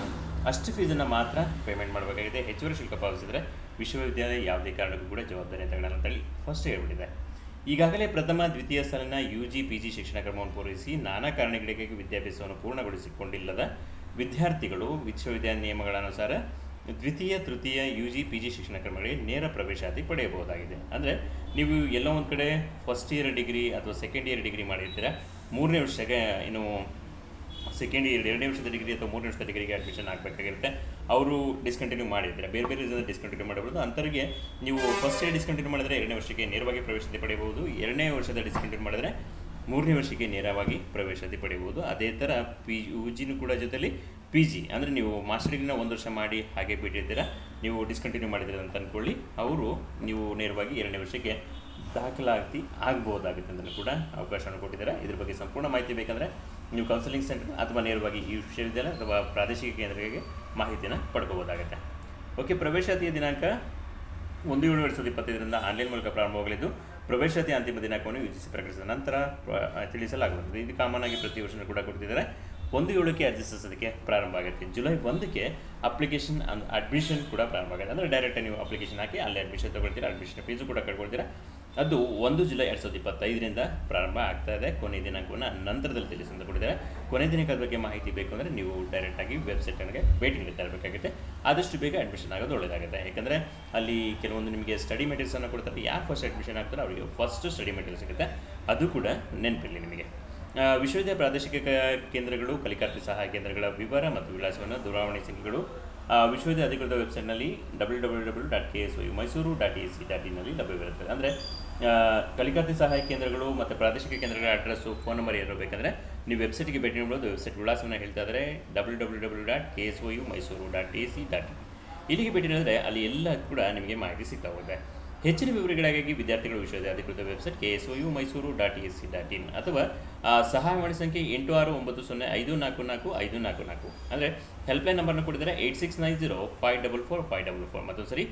ಅಷ್ಟು ಫೀಸನ್ನು ಮಾತ್ರ ಪೇಮೆಂಟ್ ಮಾಡಬೇಕಾಗಿದೆ. ಹೆಚ್ಚುವರಿ ಶುಲ್ಕ ಪಾವತಿಸಿದರೆ ವಿಶ್ವವಿದ್ಯಾಲಯ ಯಾವುದೇ ಕಾರಣಕ್ಕೂ ಕೂಡ ಜವಾಬ್ದಾರಿ ತಗೊಳ್ಳಲ್ಲ ಅಂತೇಳಿ ಫಸ್ಟ್ ಹೇಳ್ಬಿಟ್ಟಿದೆ. ಈಗಾಗಲೇ ಪ್ರಥಮ ದ್ವಿತೀಯ ಸಾಲಿನ UG PG ಶಿಕ್ಷಣ ಕ್ರಮವನ್ನು ಪೂರೈಸಿ ನಾನಾ ಕಾರಣಗಳಿಗಾಗಿ ವಿದ್ಯಾಭ್ಯಾಸವನ್ನು ಪೂರ್ಣಗೊಳಿಸಿಕೊಂಡಿಲ್ಲದ ವಿದ್ಯಾರ್ಥಿಗಳು ವಿಶ್ವವಿದ್ಯಾಲಯ ನಿಯಮಗಳ ಅನುಸಾರ ದ್ವಿತೀಯ ತೃತೀಯ UG PG ಶಿಕ್ಷಣ ಕ್ರಮಗಳಿಗೆ ನೇರ ಪ್ರವೇಶಾತಿ ಪಡೆಯಬಹುದಾಗಿದೆ. ಅಂದರೆ ನೀವು ಎಲ್ಲೋ ಒಂದು ಕಡೆ ಫಸ್ಟ್ ಇಯರ್ ಡಿಗ್ರಿ ಅಥವಾ ಸೆಕೆಂಡ್ ಇಯರ್ ಡಿಗ್ರಿ ಮಾಡಿರ್ತೀರ, ಮೂರನೇ ವರ್ಷಕ್ಕೆ ಇನ್ನು ಸೆಕೆಂಡ್ ಇಯರ್ 2ನೇ ವರ್ಷದ ಡಿಗ್ರಿ ಅಥವಾ 3ನೇ ವರ್ಷದ ಡಿಗ್ರಿಗೆ ಅಡ್ಮಿಷನ್ ಆಗಬೇಕಾಗಿರುತ್ತೆ. ಅವರು ಡಿಸ್ಕಂಟಿನ್ಯೂ ಮಾಡಿರ್ತಾರೆ, ಬೇರೆ ಬೇರೆ ರೀಸನ್ ಡಿಸ್ಕಂಟಿನ್ಯೂ ಮಾಡಬಹುದು. ಅಂಥವ್ರಿಗೆ ನೀವು ಫಸ್ಟ್ ಇಯರ್ ಡಿಸ್ಕಂಟಿನ್ಯೂ ಮಾಡಿದರೆ 2ನೇ ವರ್ಷಕ್ಕೆ ನೇರವಾಗಿ ಪ್ರವೇಶಾತಿ ಪಡೆಯಬಹುದು. 2ನೇ ವರ್ಷದ ಡಿಸ್ಕಂಟಿನ್ಯೂ ಮಾಡಿದರೆ 3ನೇ ವರ್ಷಕ್ಕೆ ನೇರವಾಗಿ ಪ್ರವೇಶಾತಿ ಪಡೆಯಬಹುದು. ಅದೇ ಥರ UGನೂ ಕೂಡ ಜೊತೆಲಿ PG ಅಂದರೆ ನೀವು ಮಾಸ್ಟರ್ ಡಿಗ್ರಿನ 1 ವರ್ಷ ಮಾಡಿ ಹಾಗೆ ಬಿಟ್ಟಿರ್ತೀರ, ನೀವು ಡಿಸ್ಕಂಟಿನ್ಯೂ ಮಾಡಿದ್ದೀರ ಅಂತ ಅಂದ್ಕೊಳ್ಳಿ, ಅವರು ನೀವು ನೇರವಾಗಿ 2ನೇ ವರ್ಷಕ್ಕೆ ದಾಖಲಾತಿ ಆಗ್ಬೋದಾಗುತ್ತೆ ಅಂತಲೂ ಕೂಡ ಅವಕಾಶವನ್ನು ಕೊಟ್ಟಿದ್ದಾರೆ. ಇದ್ರ ಬಗ್ಗೆ ಸಂಪೂರ್ಣ ಮಾಹಿತಿ ಬೇಕಂದರೆ ನೀವು ಕೌನ್ಸಿಲಿಂಗ್ ಸೆಂಟರ್ ಅಥವಾ ನೇರವಾಗಿ ಈ ವಿಶ್ವವಿದ್ಯಾಲಯ ಅಥವಾ ಪ್ರಾದೇಶಿಕ ಕೇಂದ್ರಗಳಿಗೆ ಮಾಹಿತಿಯನ್ನು ಪಡ್ಕೋಬೋದಾಗುತ್ತೆ. ಓಕೆ, ಪ್ರವೇಶಾತಿಯ ದಿನಾಂಕ 1/7/2025 ಆನ್ಲೈನ್ ಮೂಲಕ ಪ್ರಾರಂಭವಾಗಲಿದ್ದು ಪ್ರವೇಶಾತಿ ಅಂತಿಮ ದಿನಾಂಕವನ್ನು UGC ಪ್ರಕಟಿಸಿದ ನಂತರ ತಿಳಿಸಲಾಗುತ್ತದೆ. ಇದು ಕಾಮನ್ ಆಗಿ ಪ್ರತಿ ವರ್ಷವೂ ಕೂಡ ಕೊಡ್ತಿದ್ದಾರೆ. 1/7ಕ್ಕೆ ಅರ್ಜಿ ಸಲ್ಲಿಸೋದಕ್ಕೆ ಪ್ರಾರಂಭ ಆಗುತ್ತೆ. ಜುಲೈ 1ಕ್ಕೆ ಅಪ್ಲಿಕೇಶನ್ ಅಡ್ಮಿಷನ್ ಕೂಡ ಪ್ರಾರಂಭ ಆಗುತ್ತೆ. ಅಂದರೆ ಡೈರೆಕ್ಟಾಗಿ ನೀವು ಅಪ್ಲಿಕೇಶನ್ ಹಾಕಿ ಅಲ್ಲಿ ಅಡ್ಮಿಷನ್ ತೊಗೊಳ್ತೀರಾ, ಅಡ್ಮಿಷನ್ ಫೀಸು ಕೂಡ ಕಟ್ಕೊಳ್ತೀರಾ. ಅದು 1 ಜುಲೈ 2025 ಪ್ರಾರಂಭ ಆಗ್ತಾ ಇದೆ. ಕೊನೆ ದಿನಾಂಕವನ್ನು ನಂತರದಲ್ಲಿ ತಿಳಿಸಿ ಅಂತ ಕೊಟ್ಟಿದ್ದಾರೆ. ಕೊನೆ ದಿನಾಂಕದ ಬಗ್ಗೆ ಮಾಹಿತಿ ಬೇಕು ಅಂದರೆ ನೀವು ಡೈರೆಕ್ಟಾಗಿ ವೆಬ್ಸೈಟ್ಗೆ ಭೇಟಿ ನೀಡ್ತಾ ಇರಬೇಕಾಗುತ್ತೆ. ಆದಷ್ಟು ಬೇಗ ಅಡ್ಮಿಷನ್ ಆಗೋದು ಒಳ್ಳೆಯದಾಗುತ್ತೆ. ಯಾಕಂದರೆ ಅಲ್ಲಿ ಕೆಲವೊಂದು ನಿಮಗೆ ಸ್ಟಡಿ ಮೆಟೀರಿಯಲ್ಸನ್ನು ಕೊಡ್ತಾರೆ. ಯಾರು ಫಸ್ಟ್ ಅಡ್ಮಿಷನ್ ಆಗ್ತಾರೋ ಅವರಿಗೆ ಫಸ್ಟ್ ಸ್ಟಡಿ ಮೆಟೀರಿಯಲ್ ಸಿಗುತ್ತೆ, ಅದು ಕೂಡ ನೆನಪಿರಲಿ ನಿಮಗೆ. ವಿಶ್ವವಿದ್ಯಾಲಯ ಪ್ರಾದೇಶಿಕ ಕೇಂದ್ರಗಳು ಕಲಿಕಾರ್ಥಿ ಸಹಾಯ ಕೇಂದ್ರಗಳ ವಿವರ ಮತ್ತು ವಿಳಾಸವನ್ನು ದೂರವಾಣಿ ಸಂಖ್ಯೆಗಳು ವಿಶ್ವವಿದ್ಯಾಲಯ ಅಧಿಕೃತ ವೆಬ್ಸೈಟ್ನಲ್ಲಿ www.ksoumysuru.ac.in ನಲ್ಲಿ ಲಭ್ಯವಿರುತ್ತದೆ. ಅಂದರೆ ಕಲಿಕಾರ್ಥಿ ಸಹಾಯ ಕೇಂದ್ರಗಳು ಮತ್ತು ಪ್ರಾದೇಶಿಕ ಕೇಂದ್ರಗಳ ಅಡ್ರೆಸ್ಸು, ಫೋನ್ ನಂಬರ್ ಇರಬೇಕಂದ್ರೆ ನೀವು ವೆಬ್ಸೈಟ್ಗೆ ಭೇಟಿ ನೀಡಬಹುದು. ವೆಬ್ಸೈಟ್ ವಿಳಾಸವನ್ನು ಹೇಳ್ತಾ ಇದ್ದಾರೆ www.ksoumysuru.ac.in. ಇಲ್ಲಿಗೆ ಭೇಟಿ ನೀಡಿದರೆ ಅಲ್ಲಿ ಎಲ್ಲ ಕೂಡ ನಿಮಗೆ ಮಾಹಿತಿ ಸಿಗ್ತಾ ಹೋಗುತ್ತೆ. ಹೆಚ್ಚಿನ ವಿವರಗಳಿಗಾಗಿ ವಿದ್ಯಾರ್ಥಿಗಳು ವಿಶ್ವವಿದ್ಯಾಲಯ ಅಧಿಕೃತ ವೆಬ್ಸೈಟ್ ksoumysuru.ac.in ಅಥವಾ ಸಹಾಯವಾಣಿ ಸಂಖ್ಯೆ 8690544544 ಅಂದರೆ ಹೆಲ್ಪ್ಲೈನ್ ನಂಬರ್ನ ಕೊಟ್ಟಿದ್ದಾರೆ 8690544544. ಮತ್ತೊಂದು ಸರಿ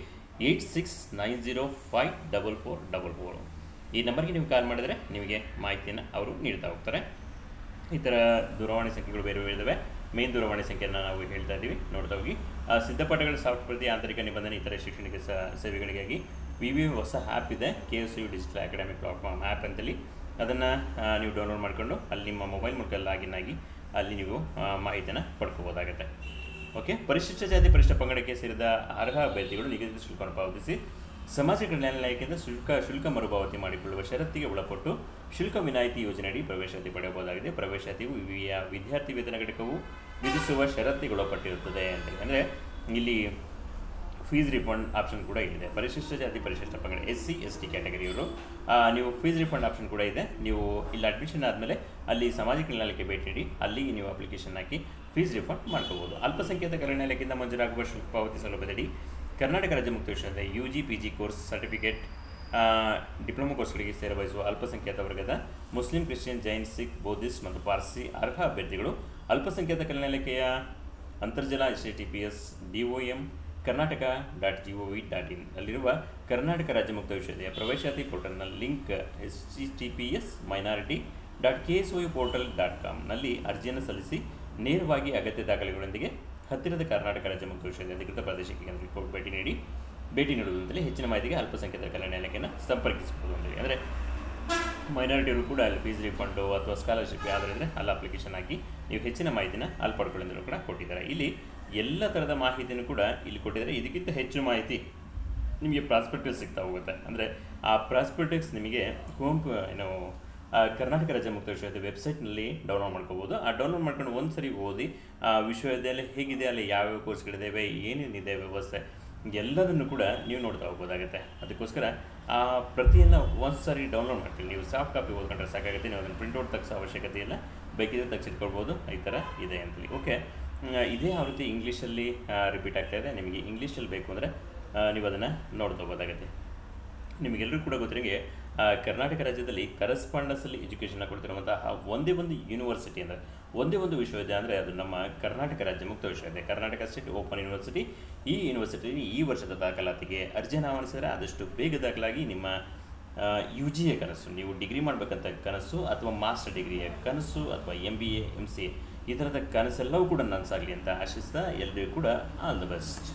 86905444. ಈ ನಂಬರ್ಗೆ ನೀವು ಕಾಲ್ ಮಾಡಿದರೆ ನಿಮಗೆ ಮಾಹಿತಿಯನ್ನು ಅವರು ನೀಡ್ತಾ ಹೋಗ್ತಾರೆ. ಈ ಥರ ದೂರವಾಣಿ ಸಂಖ್ಯೆಗಳು ಬೇರೆ ಬೇರೆ ಇದ್ದಾವೆ. ಮೇನ್ ದೂರವಾಣಿ ಸಂಖ್ಯೆಯನ್ನು ನಾವು ಹೇಳ್ತಾ ಇದ್ದೀವಿ, ನೋಡ್ತಾ ಹೋಗಿ. ಸಿದ್ಧಪಾಠಗಳ ಸಾಫ್ಟ್ ಪ್ರತಿ ಆಂತರಿಕ ನಿಬಂಧನೆ ಇತರ ಶೈಕ್ಷಣಿಕ ಸೇವೆಗಳಿಗಾಗಿ ಹೊಸ ಆ್ಯಪ್ ಇದೆ, KSU digital academic platform app ಅಂತೇಳಿ. ಅದನ್ನು ನೀವು ಡೌನ್ಲೋಡ್ ಮಾಡಿಕೊಂಡು ಅಲ್ಲಿ ನಿಮ್ಮ ಮೊಬೈಲ್ ಮೂಲಕ ಲಾಗಿನ್ ಆಗಿ ಅಲ್ಲಿ ನೀವು ಮಾಹಿತಿಯನ್ನು ಪಡ್ಕೋಬೋದಾಗುತ್ತೆ. ಓಕೆ, ಪರಿಶಿಷ್ಟ ಜಾತಿ ಪರಿಶಿಷ್ಟ ಪಂಗಡಕ್ಕೆ ಸೇರಿದ ಅರ್ಹ ಅಭ್ಯರ್ಥಿಗಳು ನಿಗದಿತ ಶುಲ್ಕವನ್ನು ಪಾವತಿಸಿ ಸಮಾಜ ಕಲ್ಯಾಣ ಇಲಾಖೆಯಿಂದ ಶುಲ್ಕ ಮರುಪಾವತಿ ಮಾಡಿಕೊಳ್ಳುವ ಷರತ್ತಿಗೆ ಒಳಪಟ್ಟು ಶುಲ್ಕ ವಿನಾಯಿತಿ ಯೋಜನೆಯಡಿ ಪ್ರವೇಶಾತಿ ಪಡೆಯಬಹುದಾಗಿದೆ. ಪ್ರವೇಶಾತಿಯು ವಿದ್ಯಾರ್ಥಿ ವೇತನ ಘಟಕವು ವಿಧಿಸುವ ಷರತ್ತಿಗೊಳಪಟ್ಟಿರುತ್ತದೆ ಅಂತೇಳಿ. ಅಂದರೆ ಇಲ್ಲಿ ಫೀಸ್ ರಿಫಂಡ್ ಆಪ್ಷನ್ ಕೂಡ ಇದೆ. ಪರಿಶಿಷ್ಟ ಜಾತಿ ಪರಿಶಿಷ್ಟ ಪಂಗಡ SC ST ಕ್ಯಾಟಗರಿಯವರು ನೀವು ಫೀಸ್ ರಿಫಂಡ್ ಆಪ್ಷನ್ ಕೂಡ ಇದೆ. ನೀವು ಇಲ್ಲಿ ಅಡ್ಮಿಷನ್ ಆದಮೇಲೆ ಅಲ್ಲಿ ಸಾಮಾಜಿಕ ಕಲ್ಯಾಣ ಇಲಾಖೆ ಭೇಟಿ ನೀಡಿ ಅಲ್ಲಿ ನೀವು ಅಪ್ಲಿಕೇಶನ್ ಹಾಕಿ ಫೀಸ್ ರಿಫಂಡ್ ಮಾಡ್ಕೋಬೋದು. ಅಲ್ಪಸಂಖ್ಯಾತ ಕಲ್ಯಾಣ ಇಲಾಖೆಯಿಂದ ಮಂಜೂರಾಗುವ ಶುಲ್ಕ ಪಾವತಿ ಸೌಲಭ್ಯದಡಿ ಕರ್ನಾಟಕ ರಾಜ್ಯ ಮುಕ್ತ ವಿಶ್ವವಿದ್ಯಾಲಯ UG PG course certificate diploma ಕೋರ್ಸ್ಗಳಿಗೆ ಸೇರಬಯಸುವ ಅಲ್ಪಸಂಖ್ಯಾತ ವರ್ಗದ ಮುಸ್ಲಿಂ, ಕ್ರಿಶ್ಚಿಯನ್, ಜೈನ್, ಸಿಖ್, ಬೌದ್ಧಿಸ್ಟ್ ಮತ್ತು ಪಾರ್ಸಿ ಅರ್ಹ ಅಭ್ಯರ್ಥಿಗಳು ಅಲ್ಪಸಂಖ್ಯಾತ ಕಲ್ಯಾಣ ಇಲಾಖೆಯ ಅಂತರ್ಜಲ HTTPS DOM karnataka.gov.in ಅಲ್ಲಿರುವ ಕರ್ನಾಟಕ ರಾಜ್ಯ ಮುಕ್ತ ವಿಶ್ವವಿದ್ಯಾಲಯ ಪ್ರವೇಶಾತಿ ಪೋರ್ಟಲ್ನ ಲಿಂಕ್ https://ksoupportal.com ನಲ್ಲಿ ಅರ್ಜಿಯನ್ನು ಸಲ್ಲಿಸಿ ನೇರವಾಗಿ ಅಗತ್ಯ ದಾಖಲೆಗಳೊಂದಿಗೆ ಹತ್ತಿರದ ಕರ್ನಾಟಕ ರಾಜ್ಯ ಮುಕ್ತ ವಿಶ್ವವಿದ್ಯಾಲಯ ಅಧಿಕೃತ ಪ್ರಾದೇಶಿಕ ಕೇಂದ್ರಕ್ಕೆ ಭೇಟಿ ನೀಡುವುದಂತಲೇ ಹೆಚ್ಚಿನ ಮಾಹಿತಿಗೆ ಅಲ್ಪಸಂಖ್ಯಾತರ ಕಲ್ಯಾಣ ಇಲಾಖೆಯನ್ನು ಸಂಪರ್ಕಿಸಬಹುದು ಅಂತೇಳಿ. ಅಂದರೆ ಮೈನಾರಿಟಿಯವರು ಕೂಡ ಅಲ್ಲಿ ಫೀಸ್ ರಿಫಂಡು ಅಥವಾ ಸ್ಕಾಲರ್ಶಿಪ್ ಯಾವುದಾದ್ರೆ ಅಲ್ಲಿ ಅಪ್ಲಿಕೇಶನ್ ಹಾಕಿ ನೀವು ಹೆಚ್ಚಿನ ಮಾಹಿತಿನ ಅಲ್ಲಿ ಪಡ್ಕೊಳ್ಳೋದನ್ನು ಕೂಡ ಕೊಟ್ಟಿದ್ದಾರೆ. ಇಲ್ಲಿ ಎಲ್ಲ ಥರದ ಮಾಹಿತಿಯನ್ನು ಕೂಡ ಇಲ್ಲಿ ಕೊಟ್ಟಿದ್ದಾರೆ. ಇದಕ್ಕಿಂತ ಹೆಚ್ಚು ಮಾಹಿತಿ ನಿಮಗೆ ಪ್ರಾಸ್ಪೆಕ್ಟಿವ್ಸ್ ಸಿಗ್ತಾ ಹೋಗುತ್ತೆ. ಅಂದರೆ ಆ ಪ್ರಾಸ್ಪೆಕ್ಟಿವ್ಸ್ ನಿಮಗೆ ಕುವೆಂಪು ಕರ್ನಾಟಕ ರಾಜ್ಯ ಮುಕ್ತ ವಿಶ್ವವಿದ್ಯಾಲಯ ವೆಬ್ಸೈಟ್ನಲ್ಲಿ ಡೌನ್ಲೋಡ್ ಮಾಡ್ಕೋಬೋದು. ಆ ಡೌನ್ಲೋಡ್ ಮಾಡ್ಕೊಂಡು ಒಂದು ಸರಿ ಓದಿ ಆ ವಿಶ್ವವಿದ್ಯಾಲಯ ಹೇಗಿದೆ, ಅಲ್ಲಿ ಯಾವ್ಯಾವ ಕೋರ್ಸ್ಗಳಿದ್ದಾವೆ, ಏನೇನಿದೆ ವ್ಯವಸ್ಥೆ ಎಲ್ಲದನ್ನು ಕೂಡ ನೀವು ನೋಡ್ತಾ ಹೋಗ್ಬೋದಾಗುತ್ತೆ. ಅದಕ್ಕೋಸ್ಕರ ಆ ಪ್ರತಿಯನ್ನು ಒಂದು ಸಾರಿ ಡೌನ್ಲೋಡ್ ಮಾಡ್ತೀವಿ. ನೀವು ಸಾಫ್ಟ್ ಕಾಪಿ ಓದ್ಕೊಂಡ್ರೆ ಸಾಕಾಗುತ್ತೆ. ನೀವು ಅದನ್ನು ಪ್ರಿಂಟ್ಔಟ್ ತೆಗೆಸೋ ಅವಶ್ಯಕತೆ ಇಲ್ಲ, ಬೇಕಿದ್ರೆ ತೆಗೆಸಿಟ್ಕೊಳ್ಬೋದು. ಈ ಥರ ಇದೆ ಅಂತೇಳಿ. ಓಕೆ, ಇದೇ ಆವೃತ್ತಿ ಇಂಗ್ಲೀಷಲ್ಲಿ ರಿಪೀಟ್ ಆಗ್ತಾಯಿದೆ. ನಿಮಗೆ ಇಂಗ್ಲೀಷಲ್ಲಿ ಬೇಕು ಅಂದರೆ ನೀವು ಅದನ್ನು ನೋಡ್ತಾ ಹೋಗೋದಾಗುತ್ತೆ. ನಿಮಗೆಲ್ಲರೂ ಕೂಡ ಗೊತ್ತಿರಂಗೆ ಕರ್ನಾಟಕ ರಾಜ್ಯದಲ್ಲಿ ಕರೆಸ್ಪಾಂಡೆನ್ಸಲ್ಲಿ ಎಜುಕೇಷನ್ನ ಕೊಡ್ತಿರುವಂತಹ ಒಂದೇ ಒಂದು ಯೂನಿವರ್ಸಿಟಿ ಅಂದರೆ ಒಂದೇ ಒಂದು ವಿಶ್ವವಿದ್ಯಾಲಯ ಅಂದರೆ ಅದು ನಮ್ಮ ಕರ್ನಾಟಕ ರಾಜ್ಯ ಮುಕ್ತ ವಿಶ್ವವಿದ್ಯಾಲಯ, ಕರ್ನಾಟಕ ಸ್ಟೇಟ್ ಓಪನ್ ಯೂನಿವರ್ಸಿಟಿ. ಈ ಯೂನಿವರ್ಸಿಟಿ ಈ ವರ್ಷದ ದಾಖಲಾತಿಗೆ ಅರ್ಜಿಯನ್ನು ಆಹ್ವಾನಿಸಿದರೆ ಆದಷ್ಟು ಬೇಗ ದಾಖಲಾಗಿ ನಿಮ್ಮ UGA ಕನಸು, ನೀವು ಡಿಗ್ರಿ ಮಾಡಬೇಕಂತ ಕನಸು ಅಥವಾ ಮಾಸ್ಟರ್ ಡಿಗ್ರಿಯ ಕನಸು ಅಥವಾ MBA MCA ಈ ಥರದ ಕನಸೆಲ್ಲವೂ ಕೂಡ ನನಸಾಗಲಿ ಅಂತ ಆಶಿಸ್ತಾ ಎಲ್ಲರಿಗೂ ಕೂಡ ಆಲ್ ದ ಬೆಸ್ಟ್.